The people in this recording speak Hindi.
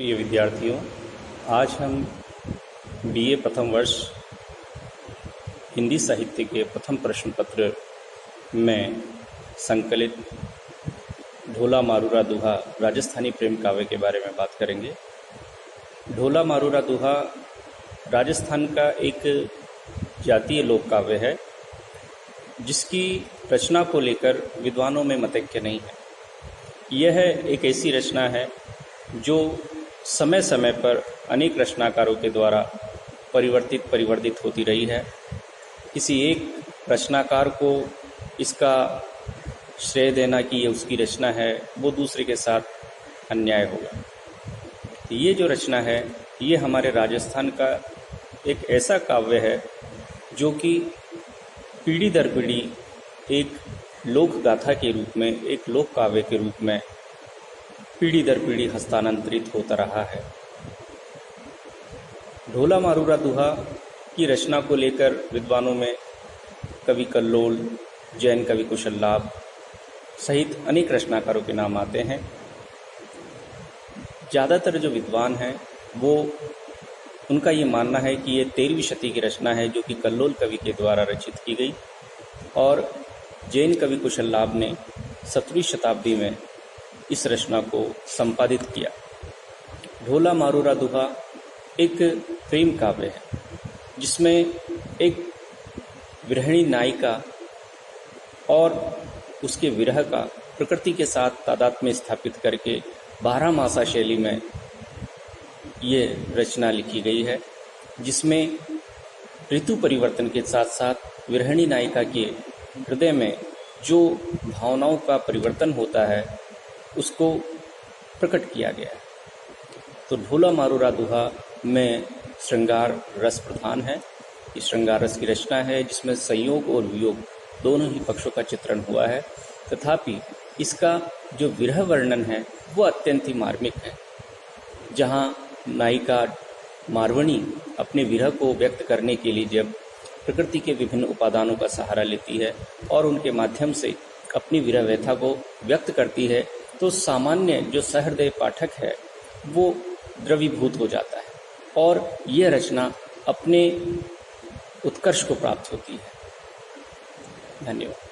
प्रिय विद्यार्थियों, आज हम बीए प्रथम वर्ष हिंदी साहित्य के प्रथम प्रश्न पत्र में संकलित ढोला मारूरा दुहा राजस्थानी प्रेम काव्य के बारे में बात करेंगे। ढोला मारूरा दुहा राजस्थान का एक जातीय लोक काव्य है जिसकी रचना को लेकर विद्वानों में मतैक्य नहीं है। यह एक ऐसी रचना है जो समय समय पर अनेक रचनाकारों के द्वारा परिवर्तित होती रही है। किसी एक रचनाकार को इसका श्रेय देना कि ये उसकी रचना है, वो दूसरे के साथ अन्याय होगा। ये जो रचना है, ये हमारे राजस्थान का एक ऐसा काव्य है जो कि पीढ़ी दर पीढ़ी एक लोक गाथा के रूप में, एक लोक काव्य के रूप में पीढ़ी दर पीढ़ी हस्तांतरित होता रहा है। ढोला मारूरा दुहा की रचना को लेकर विद्वानों में कवि कल्लोल, जैन कवि कुशललाभ सहित अनेक रचनाकारों के नाम आते हैं। ज़्यादातर जो विद्वान हैं वो उनका ये मानना है कि ये 13वीं शती की रचना है जो कि कल्लोल कवि के द्वारा रचित की गई और जैन कवि कुशललाभ ने 17वीं शताब्दी में इस रचना को संपादित किया। ढोला मारूरा दुहा एक प्रेम काव्य है जिसमें एक विरहिणी नायिका और उसके विरह का प्रकृति के साथ तादात्म्य स्थापित करके 12 मासा शैली में ये रचना लिखी गई है, जिसमें ऋतु परिवर्तन के साथ साथ विरहिणी नायिका के हृदय में जो भावनाओं का परिवर्तन होता है उसको प्रकट किया गया है। तो ढोला मारूरा दुहा में श्रृंगार रस प्रधान है। इस श्रृंगार रस की रचना है जिसमें संयोग और वियोग दोनों ही पक्षों का चित्रण हुआ है, तथापि इसका जो विरह वर्णन है वो अत्यंत ही मार्मिक है। जहाँ नायिका मारवणी अपने विरह को व्यक्त करने के लिए जब प्रकृति के विभिन्न उपादानों का सहारा लेती है और उनके माध्यम से अपनी विरह व्यथा को व्यक्त करती है, तो सामान्य जो सहृदय पाठक है वो द्रवीभूत हो जाता है और यह रचना अपने उत्कर्ष को प्राप्त होती है। धन्यवाद।